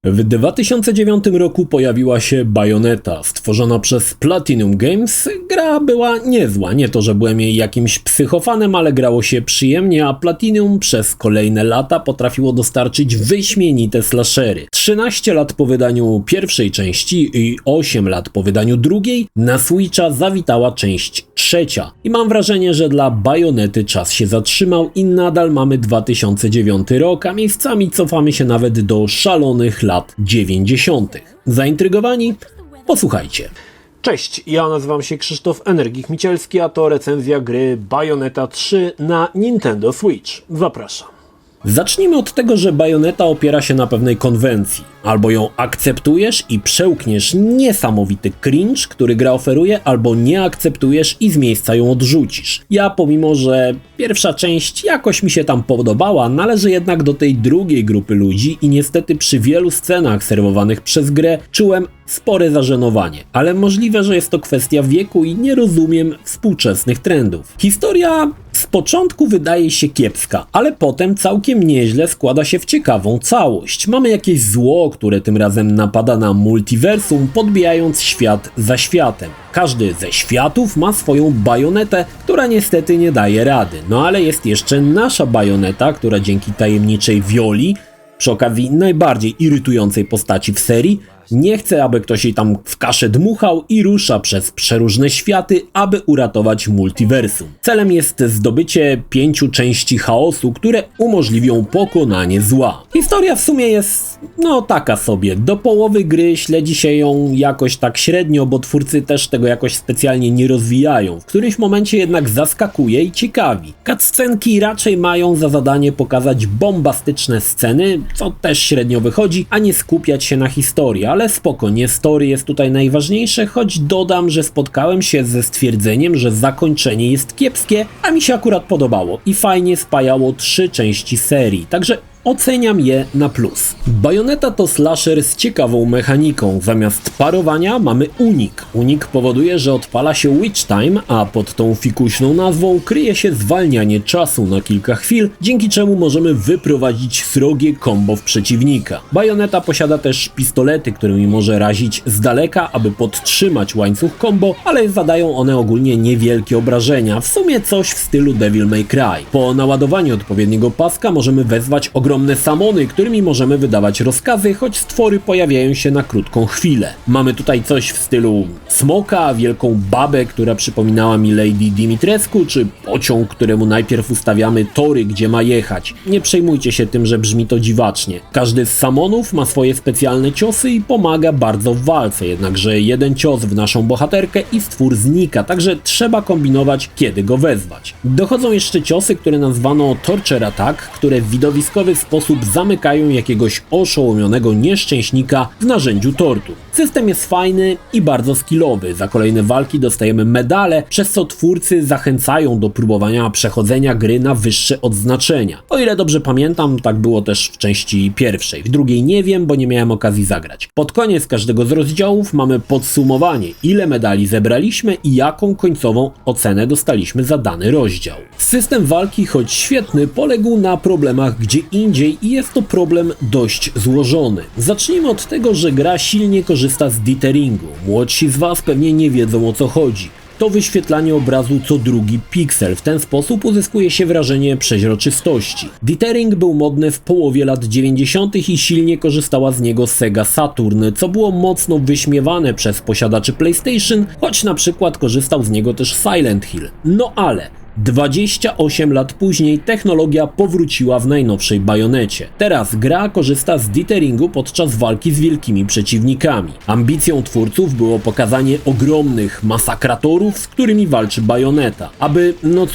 W 2009 roku pojawiła się Bayonetta, stworzona przez Platinum Games. Gra była niezła, nie to, że byłem jej jakimś psychofanem, ale grało się przyjemnie, a Platinum przez kolejne lata potrafiło dostarczyć wyśmienite slashery. 13 lat po wydaniu pierwszej części i 8 lat po wydaniu drugiej, na Switcha zawitała część trzecia. I mam wrażenie, że dla Bayonety czas się zatrzymał i nadal mamy 2009 rok, a miejscami cofamy się nawet do szalonych lat 90. Zaintrygowani? Posłuchajcie. Cześć, ja nazywam się Krzysztof Energich-Micielski, a to recenzja gry Bayonetta 3 na Nintendo Switch. Zapraszam. Zacznijmy od tego, że Bayonetta opiera się na pewnej konwencji. Albo ją akceptujesz i przełkniesz niesamowity cringe, który gra oferuje, albo nie akceptujesz i z miejsca ją odrzucisz. Ja, pomimo że pierwsza część jakoś mi się tam podobała, należę jednak do tej drugiej grupy ludzi i niestety przy wielu scenach serwowanych przez grę czułem spore zażenowanie. Ale możliwe, że jest to kwestia wieku i nie rozumiem współczesnych trendów. Historia z początku wydaje się kiepska, ale potem całkiem nieźle składa się w ciekawą całość. Mamy jakieś zło, które tym razem napada na multiversum, podbijając świat za światem. Każdy ze światów ma swoją bajonetę, która niestety nie daje rady. No ale jest jeszcze nasza Bayonetta, która dzięki tajemniczej Violi, przy okazji najbardziej irytującej postaci w serii, nie chce, aby ktoś jej tam w kaszę dmuchał i rusza przez przeróżne światy, aby uratować multiversum. Celem jest zdobycie 5 części chaosu, które umożliwią pokonanie zła. Historia w sumie jest, taka sobie. Do połowy gry śledzi się ją jakoś tak średnio, bo twórcy też tego jakoś specjalnie nie rozwijają. W którymś momencie jednak zaskakuje i ciekawi. Cutscenki raczej mają za zadanie pokazać bombastyczne sceny, co też średnio wychodzi, a nie skupiać się na historii. Ale spokojnie, story jest tutaj najważniejsze, choć dodam, że spotkałem się ze stwierdzeniem, że zakończenie jest kiepskie, a mi się akurat podobało i fajnie spajało 3 części serii, także oceniam je na plus. Bayonetta to slasher z ciekawą mechaniką. Zamiast parowania mamy unik. Unik powoduje, że odpala się Witch Time, a pod tą fikuśną nazwą kryje się zwalnianie czasu na kilka chwil, dzięki czemu możemy wyprowadzić srogie combo w przeciwnika. Bayonetta posiada też pistolety, którymi może razić z daleka, aby podtrzymać łańcuch combo, ale zadają one ogólnie niewielkie obrażenia, w sumie coś w stylu Devil May Cry. Po naładowaniu odpowiedniego paska możemy wezwać ogromne samony, którymi możemy wydawać rozkazy, choć stwory pojawiają się na krótką chwilę. Mamy tutaj coś w stylu smoka, wielką babę, która przypominała mi Lady Dimitrescu, czy pociąg, któremu najpierw ustawiamy tory, gdzie ma jechać. Nie przejmujcie się tym, że brzmi to dziwacznie. Każdy z samonów ma swoje specjalne ciosy i pomaga bardzo w walce, jednakże jeden cios w naszą bohaterkę i stwór znika, także trzeba kombinować, kiedy go wezwać. Dochodzą jeszcze ciosy, które nazwano Torture Attack, które w widowiskowy sposób zamykają jakiegoś oszołomionego nieszczęśnika w narzędziu tortur. System jest fajny i bardzo skillowy. Za kolejne walki dostajemy medale, przez co twórcy zachęcają do próbowania przechodzenia gry na wyższe odznaczenia. O ile dobrze pamiętam, tak było też w części pierwszej. W drugiej nie wiem, bo nie miałem okazji zagrać. Pod koniec każdego z rozdziałów mamy podsumowanie, ile medali zebraliśmy i jaką końcową ocenę dostaliśmy za dany rozdział. System walki, choć świetny, poległ na problemach gdzie indziej i jest to problem dość złożony. Zacznijmy od tego, że gra silnie korzysta z ditheringu. Młodsi z Was pewnie nie wiedzą, o co chodzi. To wyświetlanie obrazu co drugi piksel. W ten sposób uzyskuje się wrażenie przeźroczystości. Dithering był modny w połowie lat 90. i silnie korzystała z niego Sega Saturn, co było mocno wyśmiewane przez posiadaczy PlayStation, choć na przykład korzystał z niego też Silent Hill. No ale 28 lat później technologia powróciła w najnowszej Bayonecie. Teraz gra korzysta z ditheringu podczas walki z wielkimi przeciwnikami. Ambicją twórców było pokazanie ogromnych masakratorów, z którymi walczy Bayonetta. Aby,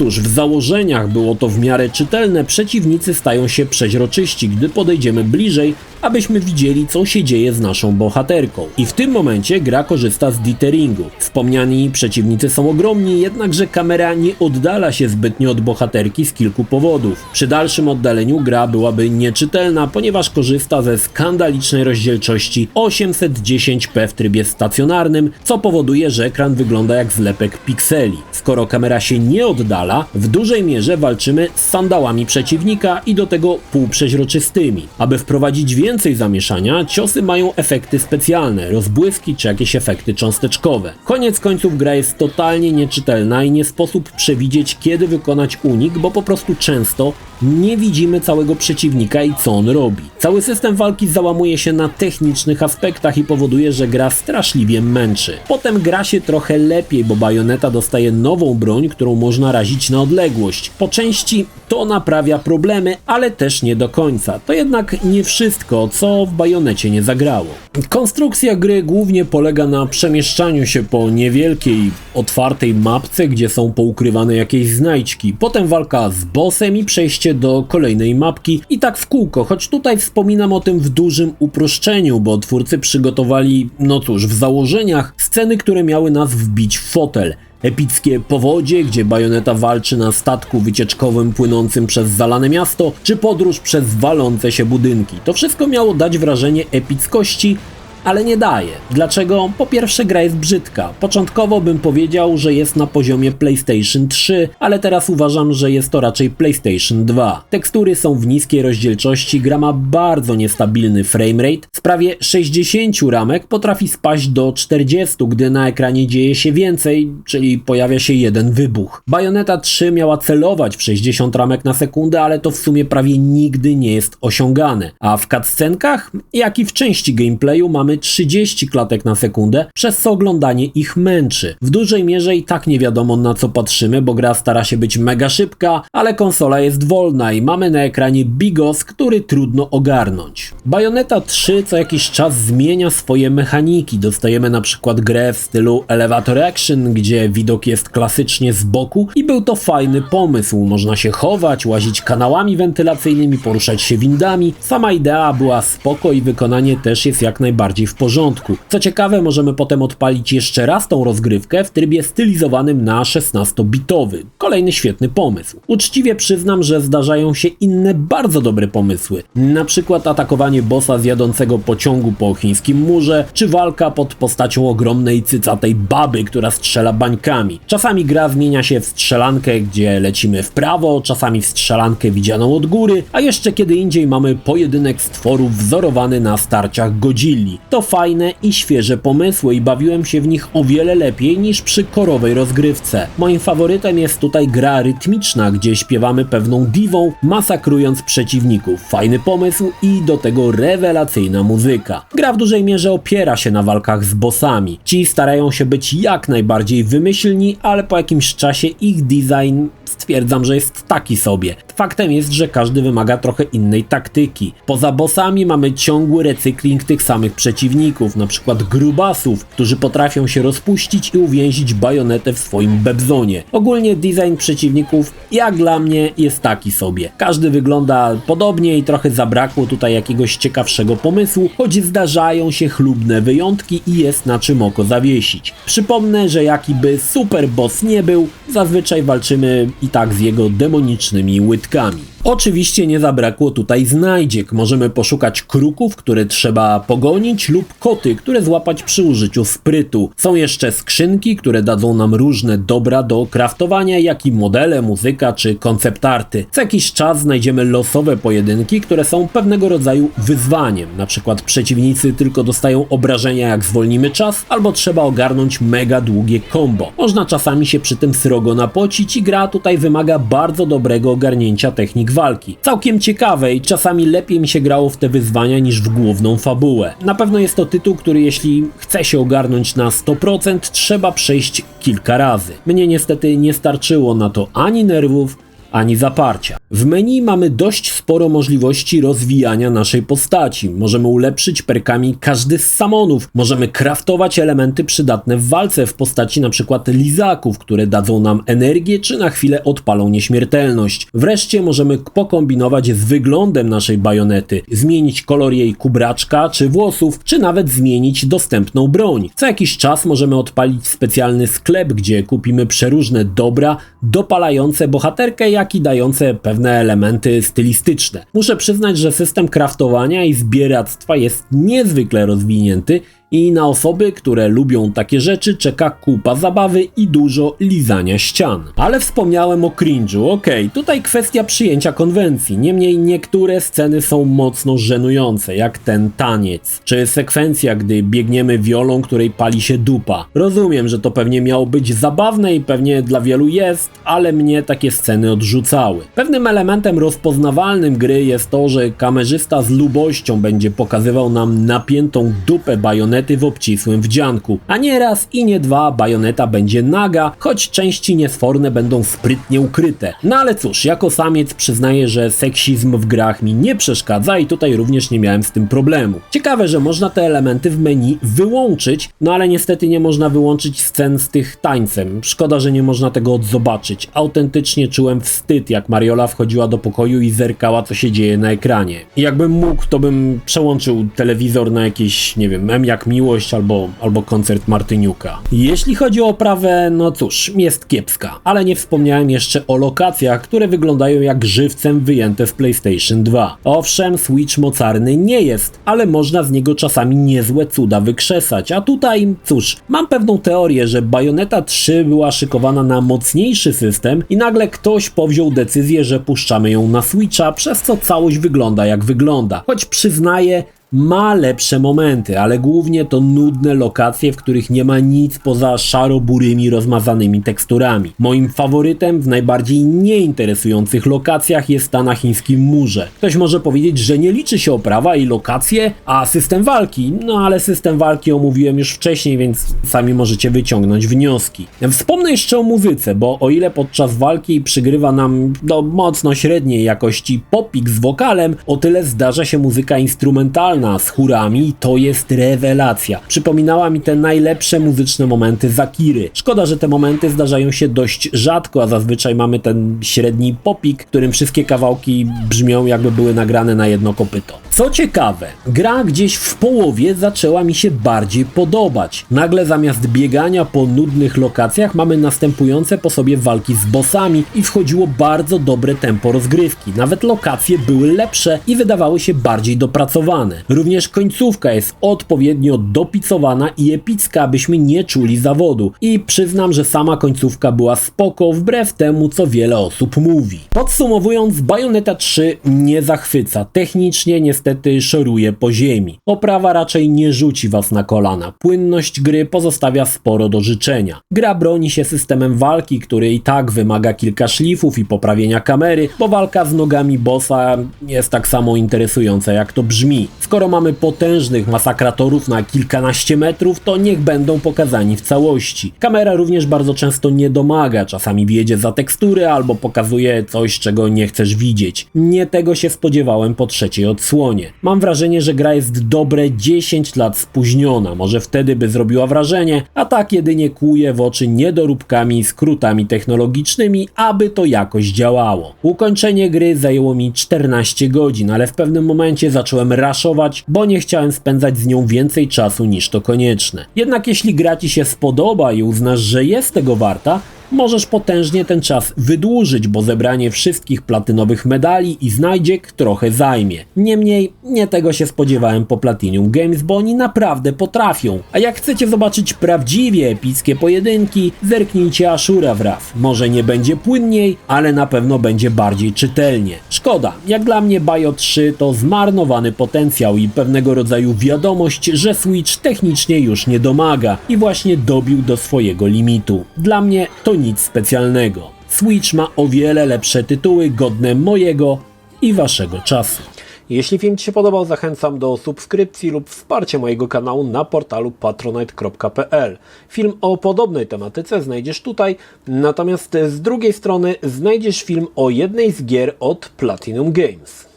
w założeniach było to w miarę czytelne, przeciwnicy stają się przeźroczyści, gdy podejdziemy bliżej, abyśmy widzieli, co się dzieje z naszą bohaterką. I w tym momencie gra korzysta z ditheringu. Wspomniani przeciwnicy są ogromni, jednakże kamera nie oddala się zbytnio od bohaterki z kilku powodów. Przy dalszym oddaleniu gra byłaby nieczytelna, ponieważ korzysta ze skandalicznej rozdzielczości 810p w trybie stacjonarnym, co powoduje, że ekran wygląda jak zlepek pikseli. Skoro kamera się nie oddala, w dużej mierze walczymy z sandałami przeciwnika i do tego półprzeźroczystymi. Aby wprowadzić więcej więcej zamieszania, ciosy mają efekty specjalne, rozbłyski czy jakieś efekty cząsteczkowe. Koniec końców gra jest totalnie nieczytelna i nie sposób przewidzieć, kiedy wykonać unik, bo po prostu często nie widzimy całego przeciwnika i co on robi. Cały system walki załamuje się na technicznych aspektach i powoduje, że gra straszliwie męczy. Potem gra się trochę lepiej, bo Bayonetta dostaje nową broń, którą można razić na odległość. Po części to naprawia problemy, ale też nie do końca. To jednak nie wszystko, co w Bajonecie nie zagrało. Konstrukcja gry głównie polega na przemieszczaniu się po niewielkiej, otwartej mapce, gdzie są poukrywane jakieś znajdźki. Potem walka z bossem i przejście do kolejnej mapki i tak w kółko, choć tutaj wspominam o tym w dużym uproszczeniu, bo twórcy przygotowali, no cóż, w założeniach sceny, które miały nas wbić w fotel. Epickie powodzie, gdzie Bayonetta walczy na statku wycieczkowym płynącym przez zalane miasto, czy podróż przez walące się budynki. To wszystko miało dać wrażenie epickości, ale nie daje. Dlaczego? Po pierwsze, gra jest brzydka. Początkowo bym powiedział, że jest na poziomie PlayStation 3, ale teraz uważam, że jest to raczej PlayStation 2. Tekstury są w niskiej rozdzielczości, gra ma bardzo niestabilny framerate. Z prawie 60 ramek potrafi spaść do 40, gdy na ekranie dzieje się więcej, czyli pojawia się jeden wybuch. Bayonetta 3 miała celować w 60 ramek na sekundę, ale to w sumie prawie nigdy nie jest osiągane. A w cutscenkach, jak i w części gameplayu, mamy 30 klatek na sekundę, przez co oglądanie ich męczy. W dużej mierze i tak nie wiadomo, na co patrzymy, bo gra stara się być mega szybka, ale konsola jest wolna i mamy na ekranie bigos, który trudno ogarnąć. Bayonetta 3 co jakiś czas zmienia swoje mechaniki. Dostajemy na przykład grę w stylu Elevator Action, gdzie widok jest klasycznie z boku i był to fajny pomysł. Można się chować, łazić kanałami wentylacyjnymi, poruszać się windami. Sama idea była spoko i wykonanie też jest jak najbardziej w porządku. Co ciekawe, możemy potem odpalić jeszcze raz tą rozgrywkę w trybie stylizowanym na 16-bitowy. Kolejny świetny pomysł. Uczciwie przyznam, że zdarzają się inne bardzo dobre pomysły. Na przykład atakowanie bossa z jadącego pociągu po chińskim murze, czy walka pod postacią ogromnej cycatej baby, która strzela bańkami. Czasami gra zmienia się w strzelankę, gdzie lecimy w prawo, czasami w strzelankę widzianą od góry, a jeszcze kiedy indziej mamy pojedynek stworów wzorowany na starciach Godzilli. To fajne i świeże pomysły i bawiłem się w nich o wiele lepiej niż przy korowej rozgrywce. Moim faworytem jest tutaj gra rytmiczna, gdzie śpiewamy pewną diwą, masakrując przeciwników. Fajny pomysł i do tego rewelacyjna muzyka. Gra w dużej mierze opiera się na walkach z bossami. Ci starają się być jak najbardziej wymyślni, ale po jakimś czasie ich design stwierdzam, że jest taki sobie. Faktem jest, że każdy wymaga trochę innej taktyki. Poza bossami mamy ciągły recykling tych samych przeciwników, na przykład grubasów, którzy potrafią się rozpuścić i uwięzić Bajonetę w swoim bebzonie. Ogólnie design przeciwników, jak dla mnie, jest taki sobie. Każdy wygląda podobnie i trochę zabrakło tutaj jakiegoś ciekawszego pomysłu, choć zdarzają się chlubne wyjątki i jest na czym oko zawiesić. Przypomnę, że jaki by super boss nie był, zazwyczaj walczymy i tak z jego demonicznymi łydkami. Oczywiście nie zabrakło tutaj znajdziek. Możemy poszukać kruków, które trzeba pogonić, lub koty, które złapać przy użyciu sprytu. Są jeszcze skrzynki, które dadzą nam różne dobra do craftowania, jak i modele, muzyka czy konceptarty. Co jakiś czas znajdziemy losowe pojedynki, które są pewnego rodzaju wyzwaniem. Na przykład przeciwnicy tylko dostają obrażenia, jak zwolnimy czas, albo trzeba ogarnąć mega długie combo. Można czasami się przy tym srogo napocić i gra tutaj wymaga bardzo dobrego ogarnięcia technik walki. Całkiem ciekawe i czasami lepiej mi się grało w te wyzwania niż w główną fabułę. Na pewno jest to tytuł, który jeśli chce się ogarnąć na 100%, trzeba przejść kilka razy. Mnie niestety nie starczyło na to ani nerwów, ani zaparcia. W menu mamy dość sporo możliwości rozwijania naszej postaci. Możemy ulepszyć perkami każdy z samonów. Możemy craftować elementy przydatne w walce w postaci np. lizaków, które dadzą nam energię czy na chwilę odpalą nieśmiertelność. Wreszcie możemy pokombinować z wyglądem naszej bajonety, zmienić kolor jej kubraczka czy włosów, czy nawet zmienić dostępną broń. Co jakiś czas możemy odpalić specjalny sklep, gdzie kupimy przeróżne dobra dopalające bohaterkę, jak i dające pewne elementy stylistyczne. Muszę przyznać, że system craftowania i zbieractwa jest niezwykle rozwinięty I na osoby, które lubią takie rzeczy, czeka kupa zabawy i dużo lizania ścian. Ale wspomniałem o cringe'u, okej, tutaj kwestia przyjęcia konwencji, niemniej niektóre sceny są mocno żenujące, jak ten taniec, czy sekwencja, gdy biegniemy wiolą, której pali się dupa. Rozumiem, że to pewnie miało być zabawne i pewnie dla wielu jest, ale mnie takie sceny odrzucały. Pewnym elementem rozpoznawalnym gry jest to, że kamerzysta z lubością będzie pokazywał nam napiętą dupę Bajonety w obcisłym wdzianku, a nie raz i nie dwa Bajoneta będzie naga, choć części niesforne będą sprytnie ukryte. No ale cóż, jako samiec przyznaję, że seksizm w grach mi nie przeszkadza i tutaj również nie miałem z tym problemu. Ciekawe, że można te elementy w menu wyłączyć, no ale niestety nie można wyłączyć scen z tych tańcem. Szkoda, że nie można tego odzobaczyć. Autentycznie czułem wstyd, jak Mariola wchodziła do pokoju i zerkała, co się dzieje na ekranie. I jakbym mógł, to bym przełączył telewizor na jakieś, nie wiem, M jak Miłość albo koncert Martyniuka. Jeśli chodzi o oprawę, no cóż, jest kiepska. Ale nie wspomniałem jeszcze o lokacjach, które wyglądają jak żywcem wyjęte z PlayStation 2. Owszem, Switch mocarny nie jest, ale można z niego czasami niezłe cuda wykrzesać, a tutaj, cóż, mam pewną teorię, że Bayonetta 3 była szykowana na mocniejszy system i nagle ktoś powziął decyzję, że puszczamy ją na Switcha, przez co całość wygląda jak wygląda. Choć przyznaję, ma lepsze momenty, ale głównie to nudne lokacje, w których nie ma nic poza szaro-burymi rozmazanymi teksturami. Moim faworytem w najbardziej nieinteresujących lokacjach jest ta na chińskim murze. Ktoś może powiedzieć, że nie liczy się oprawa i lokacje, a system walki. No ale system walki omówiłem już wcześniej, więc sami możecie wyciągnąć wnioski. Wspomnę jeszcze o muzyce, bo o ile podczas walki przygrywa nam do mocno średniej jakości popik z wokalem, o tyle zdarza się muzyka instrumentalna z chórami, to jest rewelacja. Przypominała mi te najlepsze muzyczne momenty z Akiry. Szkoda, że te momenty zdarzają się dość rzadko, a zazwyczaj mamy ten średni popik, w którym wszystkie kawałki brzmią, jakby były nagrane na jedno kopyto. Co ciekawe, gra gdzieś w połowie zaczęła mi się bardziej podobać. Nagle zamiast biegania po nudnych lokacjach mamy następujące po sobie walki z bossami i wchodziło bardzo dobre tempo rozgrywki. Nawet lokacje były lepsze i wydawały się bardziej dopracowane. Również końcówka jest odpowiednio dopicowana i epicka, abyśmy nie czuli zawodu. I przyznam, że sama końcówka była spoko, wbrew temu, co wiele osób mówi. Podsumowując, Bayonetta 3 nie zachwyca. Technicznie niestety szoruje po ziemi. Oprawa raczej nie rzuci was na kolana. Płynność gry pozostawia sporo do życzenia. Gra broni się systemem walki, który i tak wymaga kilka szlifów i poprawienia kamery, bo walka z nogami bossa jest tak samo interesująca, jak to brzmi. Skoro mamy potężnych masakratorów na kilkanaście metrów, to niech będą pokazani w całości. Kamera również bardzo często nie domaga, czasami wjedzie za tekstury albo pokazuje coś, czego nie chcesz widzieć. Nie tego się spodziewałem po trzeciej odsłonie. Mam wrażenie, że gra jest dobre 10 lat spóźniona, może wtedy by zrobiła wrażenie, a tak jedynie kłuje w oczy niedoróbkami i skrótami technologicznymi, aby to jakoś działało. Ukończenie gry zajęło mi 14 godzin, ale w pewnym momencie zacząłem raszować, bo nie chciałem spędzać z nią więcej czasu niż to konieczne. Jednak jeśli gra ci się spodoba i uznasz, że jest tego warta, możesz potężnie ten czas wydłużyć, bo zebranie wszystkich platynowych medali i znajdziek trochę zajmie. Niemniej, nie tego się spodziewałem po Platinum Games, bo oni naprawdę potrafią. A jak chcecie zobaczyć prawdziwie epickie pojedynki, zerknijcie Ashura wraz. Może nie będzie płynniej, ale na pewno będzie bardziej czytelnie. Szkoda, jak dla mnie Bayo 3 to zmarnowany potencjał i pewnego rodzaju wiadomość, że Switch technicznie już nie domaga i właśnie dobił do swojego limitu. Dla mnie to nic specjalnego. Switch ma o wiele lepsze tytuły godne mojego i waszego czasu. Jeśli film ci się podobał, zachęcam do subskrypcji lub wsparcia mojego kanału na portalu patronite.pl. Film o podobnej tematyce znajdziesz tutaj, natomiast z drugiej strony znajdziesz film o jednej z gier od Platinum Games.